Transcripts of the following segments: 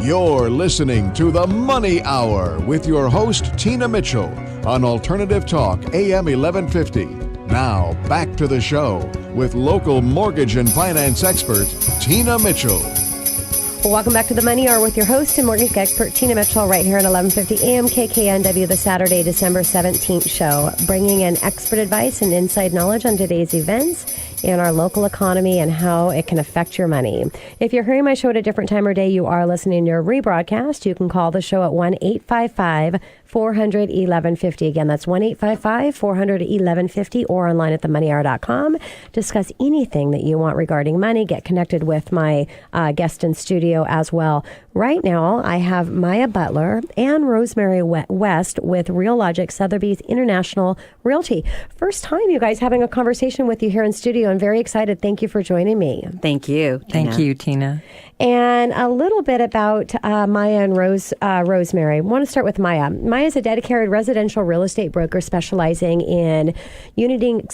You're listening to The Money Hour with your host, Tina Mitchell, on Alternative Talk, AM 1150. Now, back to the show with local mortgage and finance expert, Tina Mitchell. Welcome back to The Money Hour with your host and mortgage expert, Tina Mitchell, right here at 1150 AM KKNW, the Saturday, December 17th show, bringing in expert advice and inside knowledge on today's events in our local economy and how it can affect your money. If you're hearing my show at a different time or day, you are listening to a rebroadcast. You can call the show at 1-855-400-1150. Again, that's 1-855-400-1150 or online at themoneyhour.com. Discuss anything that you want regarding money. Get connected with my guest in studio as well. Right now, I have Maja Butler and Rosemary West with RealLogic Sotheby's International Realty. First time, you guys, having a conversation with you here in studio. I'm very excited. Thank you for joining me. Thank you. Thank you, Tina. And a little bit about Maja and Rosemary. I want to start with Maja. Maja is a dedicated residential real estate broker specializing in unitating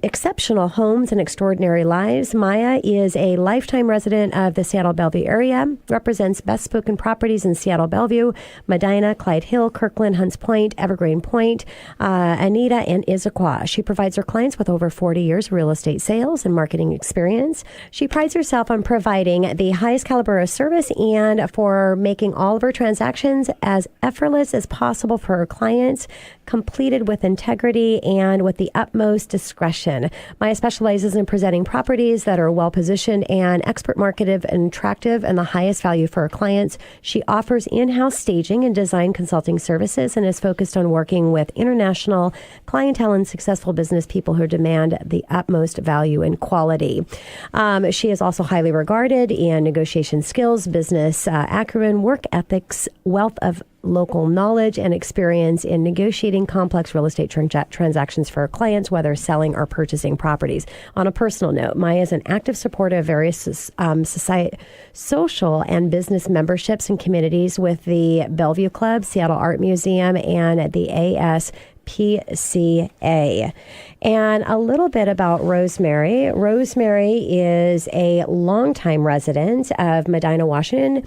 exceptional homes and extraordinary lives. Maja is a lifetime resident of the Seattle Bellevue area, represents best-spoken properties in Seattle Bellevue, Medina, Clyde Hill, Kirkland, Hunts Point, Evergreen Point, Anita, and Issaquah. She provides her clients with over 40 years of real estate sales and marketing experience. She prides herself on providing the highest caliber of service and for making all of her transactions as effortless as possible for her clients, completed with integrity and with the utmost discretion. Maja specializes in presenting properties that are well-positioned and expert marketed and attractive and the highest value for her clients. She offers in-house staging and design consulting services and is focused on working with international clientele and successful business people who demand the utmost value and quality. She is also highly regarded in negotiation skills, business acumen, work ethics, wealth of local knowledge and experience in negotiating complex real estate transactions for her clients, whether selling or purchasing properties. On a personal note, Maja is an active supporter of various social and business memberships and communities with the Bellevue Club, Seattle Art Museum, and the ASPCA. And a little bit about Rosemary. Rosemary is a longtime resident of Medina, Washington.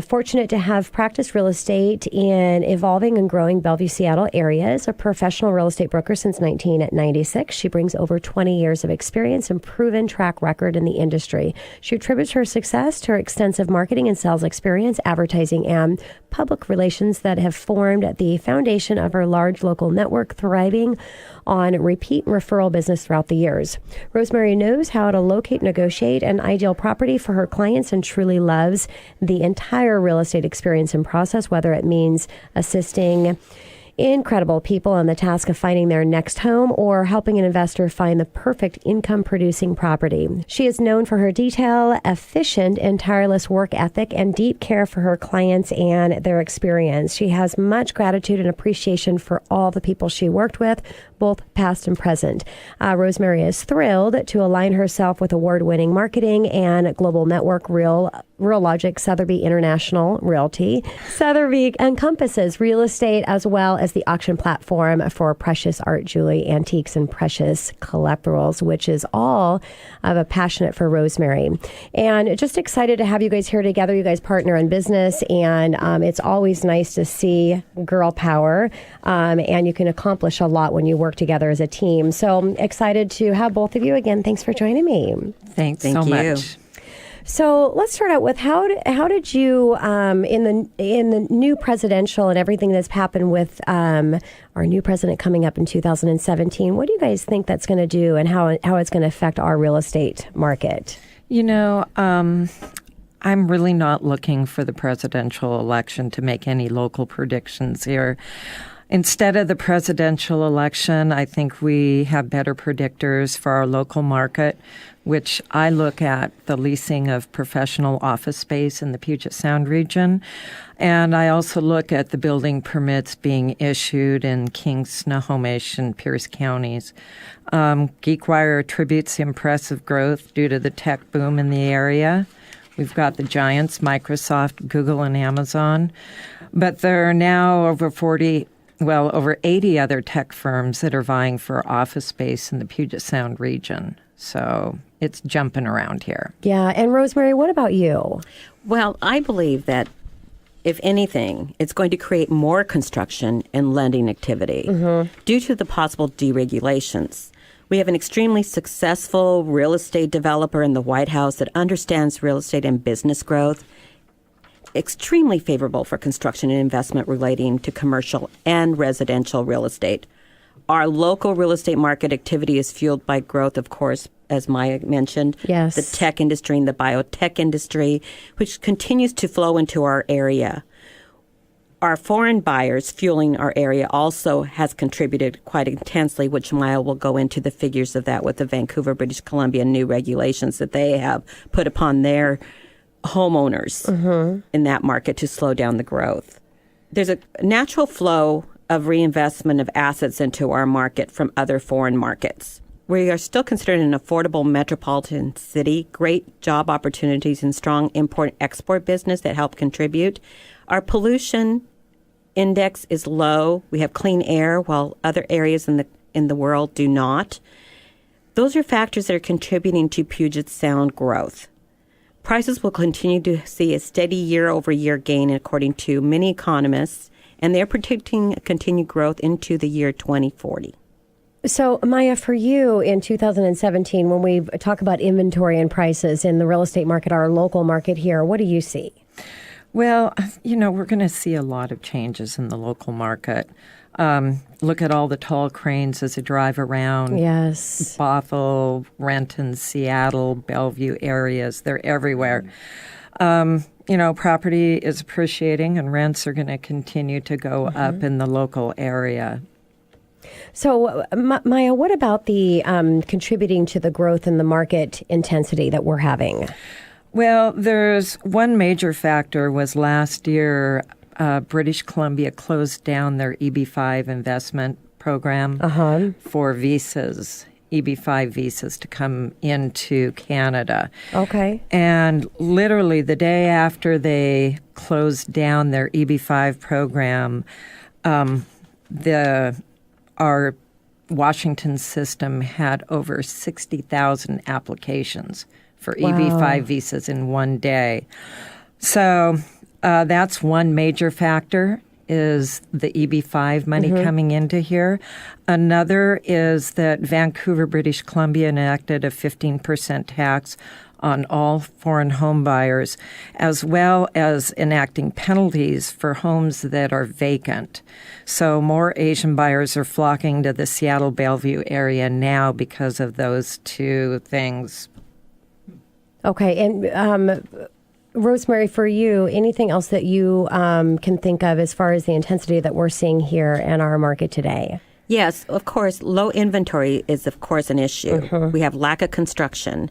Fortunate to have practiced real estate in evolving and growing Bellevue, Seattle areas. A professional real estate broker since 1996. She brings over 20 years of experience and proven track record in the industry. She attributes her success to her extensive marketing and sales experience, advertising, and public relations that have formed the foundation of her large local network, thriving on repeat referral business throughout the years. Rosemary knows how to locate, negotiate an ideal property for her clients and truly loves the entire real estate experience and process, whether it means assisting incredible people on the task of finding their next home or helping an investor find the perfect income-producing property. She is known for her detail, efficient, and tireless work ethic and deep care for her clients and their experience. She has much gratitude and appreciation for all the people she worked with, both past and present. Rosemary is thrilled to align herself with award-winning marketing and global network RealLogic Sotheby International Realty. Sotheby encompasses real estate as well as the auction platform for precious art, jewelry, antiques, and precious collectibles, which is all of a passionate for Rosemary. And just excited to have you guys here together. You guys partner in business, and it's always nice to see girl power, and you can accomplish a lot when you work together as a team. So excited to have both of you again. Thanks for joining me. Thank you so much. So let's start out with how did you in the new presidential and everything that's happened with our new president coming up in 2017? What do you guys think that's going to do, and how it's going to affect our real estate market? You know, I'm really not looking for the presidential election to make any local predictions here. Instead of the presidential election, I think we have better predictors for our local market, which I look at the leasing of professional office space in the Puget Sound region. And I also look at the building permits being issued in King, Snohomish, and Pierce counties. GeekWire attributes the impressive growth due to the tech boom in the area. We've got the giants, Microsoft, Google, and Amazon. But there are now over 80 other tech firms that are vying for office space in the Puget Sound region. So it's jumping around here. Yeah. And Rosemary, what about you? Well, I believe that if anything, it's going to create more construction and lending activity due to the possible deregulations. We have an extremely successful real estate developer in the White House that understands real estate and business growth, extremely favorable for construction and investment relating to commercial and residential real estate. Our local real estate market activity is fueled by growth, of course, as Maja mentioned, Yes. the tech industry and the biotech industry, which continues to flow into our area. Our foreign buyers fueling our area also has contributed quite intensely, which Maja will go into the figures of that with the Vancouver, British Columbia new regulations that they have put upon their homeowners in that market to slow down the growth. There's a natural flow of reinvestment of assets into our market from other foreign markets. We are still considered an affordable metropolitan city, great job opportunities and strong import-export business that help contribute. Our pollution index is low. We have clean air while other areas in the world do not. Those are factors that are contributing to Puget Sound growth. Prices will continue to see a steady year-over-year gain according to many economists, and they're predicting continued growth into the year 2040. So, Maja, for you in 2017, when we talk about inventory and prices in the real estate market, our local market here, what do you see? Well, we're going to see a lot of changes in the local market. Look at all the tall cranes as you drive around. Yes. Bothell, Renton, Seattle, Bellevue areas. They're everywhere. Property is appreciating and rents are going to continue to go up in the local area. So, Maja, what about the contributing to the growth in the market intensity that we're having? Well, there's one major factor was last year, British Columbia closed down their EB5 investment program for visas, EB5 visas to come into Canada. Okay. And literally the day after they closed down their EB5 program, our Washington system had over 60,000 applications for EB5 visas in one day. So that's one major factor is the EB5 money coming into here. Another is that Vancouver, British Columbia enacted a 15% tax on all foreign home buyers, as well as enacting penalties for homes that are vacant. So more Asian buyers are flocking to the Seattle-Bellevue area now because of those two things. Okay, and Rosemary, for you, anything else that you can think of as far as the intensity that we're seeing here in our market today? Yes, of course. Low inventory is, of course, an issue. We have lack of construction.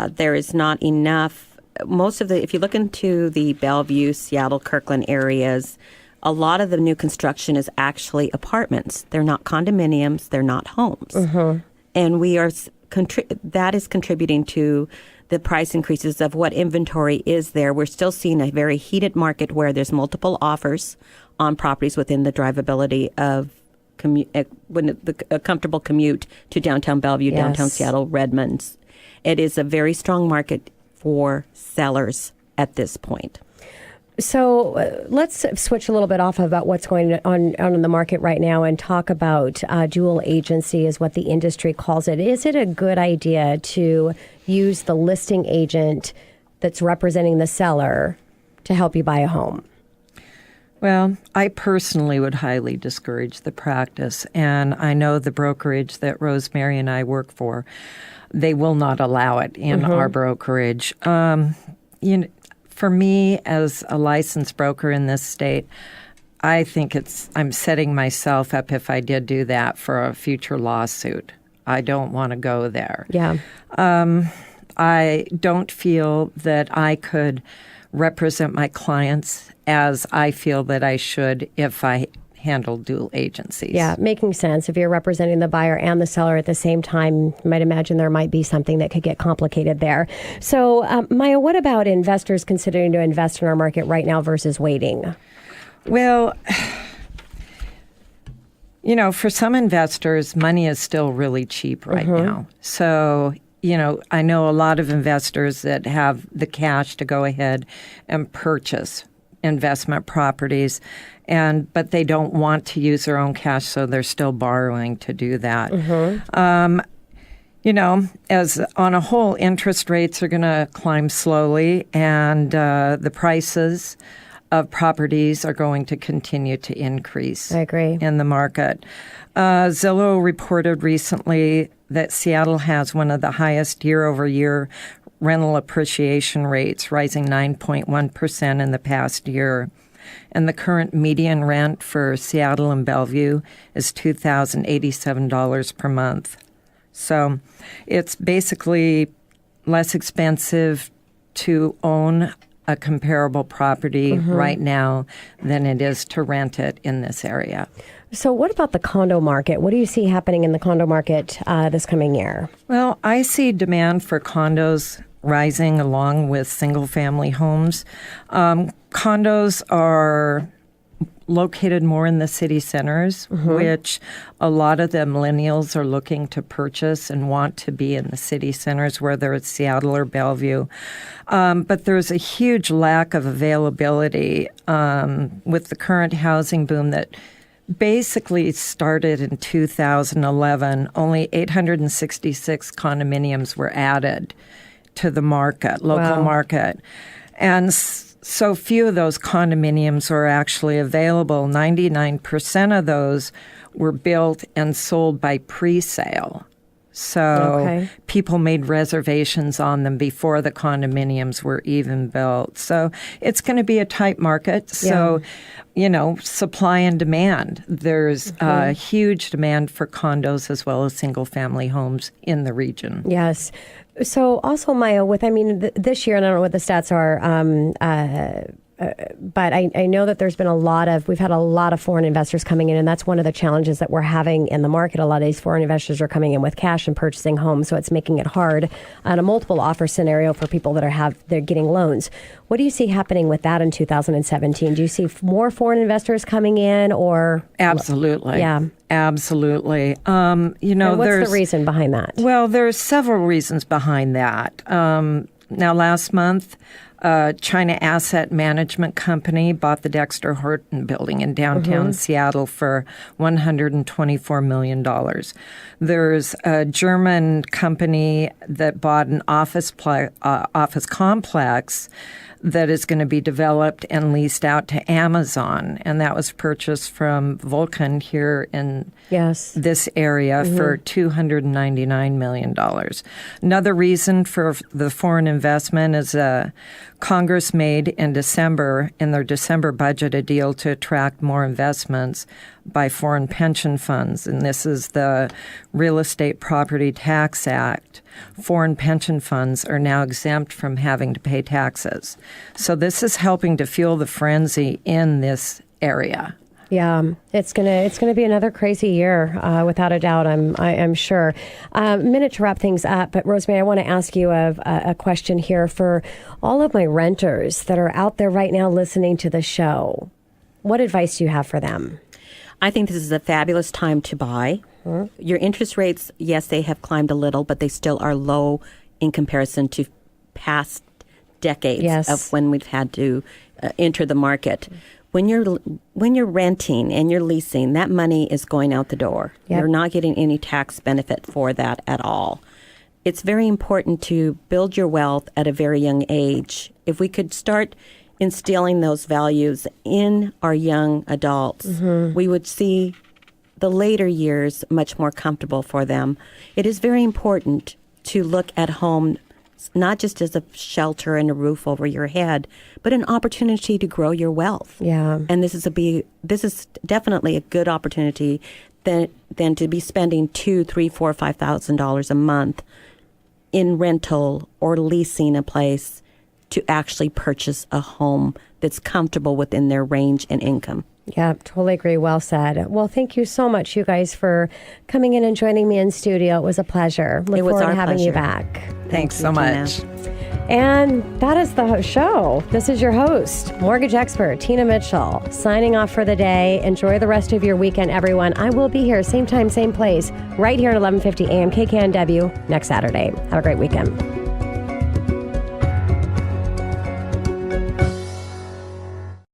There is not enough. If you look into the Bellevue, Seattle, Kirkland areas, a lot of the new construction is actually apartments. They're not condominiums. They're not homes. And that is contributing to the price increases of what inventory is there. We're still seeing a very heated market where there's multiple offers on properties within the drivability of a comfortable commute to downtown Bellevue, downtown Seattle, Redmond. It is a very strong market for sellers at this point. So let's switch a little bit off about what's going on in the market right now and talk about dual agency is what the industry calls it. Is it a good idea to use the listing agent that's representing the seller to help you buy a home? Well, I personally would highly discourage the practice, and I know the brokerage that Rosemary and I work for, they will not allow it in our brokerage. For me, as a licensed broker in this state, I think I'm setting myself up if I did do that for a future lawsuit. I don't want to go there. Yeah. I don't feel that I could represent my clients as I feel that I should if I handle dual agencies. Yeah, making sense. If you're representing the buyer and the seller at the same time, you might imagine there might be something that could get complicated there. So, Maja, what about investors considering to invest in our market right now versus waiting? Well, for some investors, money is still really cheap right now. So I know a lot of investors that have the cash to go ahead and purchase investment properties, but they don't want to use their own cash, so they're still borrowing to do that. As on a whole, interest rates are going to climb slowly, and the prices of properties are going to continue to increase. I agree. In the market. Zillow reported recently that Seattle has one of the highest year-over-year rental appreciation rates, rising 9.1% in the past year. And the current median rent for Seattle and Bellevue is $2,087 per month. So it's basically less expensive to own a comparable property right now than it is to rent it in this area. So what about the condo market? What do you see happening in the condo market this coming year? Well, I see demand for condos rising along with single-family homes. Condos are located more in the city centers, which a lot of the millennials are looking to purchase and want to be in the city centers, whether it's Seattle or Bellevue. But there's a huge lack of availability with the current housing boom that basically started in 2011. Only 866 condominiums were added to the market, local market. And so few of those condominiums are actually available. 99% of those were built and sold by pre-sale. So people made reservations on them before the condominiums were even built. So it's going to be a tight market. So, supply and demand. There's a huge demand for condos as well as single-family homes in the region. Yes. So also, Maja, this year, and I don't know what the stats are, but I know that we've had a lot of foreign investors coming in, and that's one of the challenges that we're having in the market. A lot of these foreign investors are coming in with cash and purchasing homes, so it's making it hard on a multiple offer scenario for people that they're getting loans. What do you see happening with that in 2017? Do you see more foreign investors coming in, or? Absolutely. Yeah. Absolutely. And what's the reason behind that? Well, there's several reasons behind that. Now, last month, China Asset Management Company bought the Dexter Horton building in downtown Seattle for $124 million. There's a German company that bought an office complex that is going to be developed and leased out to Amazon, and that was purchased from Vulcan here in this area for $299 million. Another reason for the foreign investment is Congress made in their December budget, a deal to attract more investments by foreign pension funds, and this is the Real Estate Property Tax Act. Foreign pension funds are now exempt from having to pay taxes. So this is helping to fuel the frenzy in this area. Yeah, it's gonna be another crazy year, without a doubt. I'm sure. Minute to wrap things up, but Rosemary, I want to ask you a question here for all of my renters that are out there right now listening to the show. What advice do you have for them? I think this is a fabulous time to buy. Your interest rates, yes, they have climbed a little, but they still are low in comparison to past decades of when we've had to enter the market. When you're renting and you're leasing, that money is going out the door. You're not getting any tax benefit for that at all. It's very important to build your wealth at a very young age. If we could start instilling those values in our young adults, we would see the later years much more comfortable for them. It is very important to look at home not just as a shelter and a roof over your head, but an opportunity to grow your wealth. Yeah. And this is definitely a good opportunity than to be spending $2,000, $3,000, $4,000, $5,000 a month in rental or leasing a place to actually purchase a home that's comfortable within their range and income. Yeah, totally agree. Well said. Well, thank you so much, you guys, for coming in and joining me in studio. It was a pleasure. Look forward to having you back. Thanks so much. And that is the show. This is your host, mortgage expert Tina Mitchell, signing off for the day. Enjoy the rest of your weekend, everyone. I will be here, same time, same place, right here at 1150 AM KKNW next Saturday. Have a great weekend.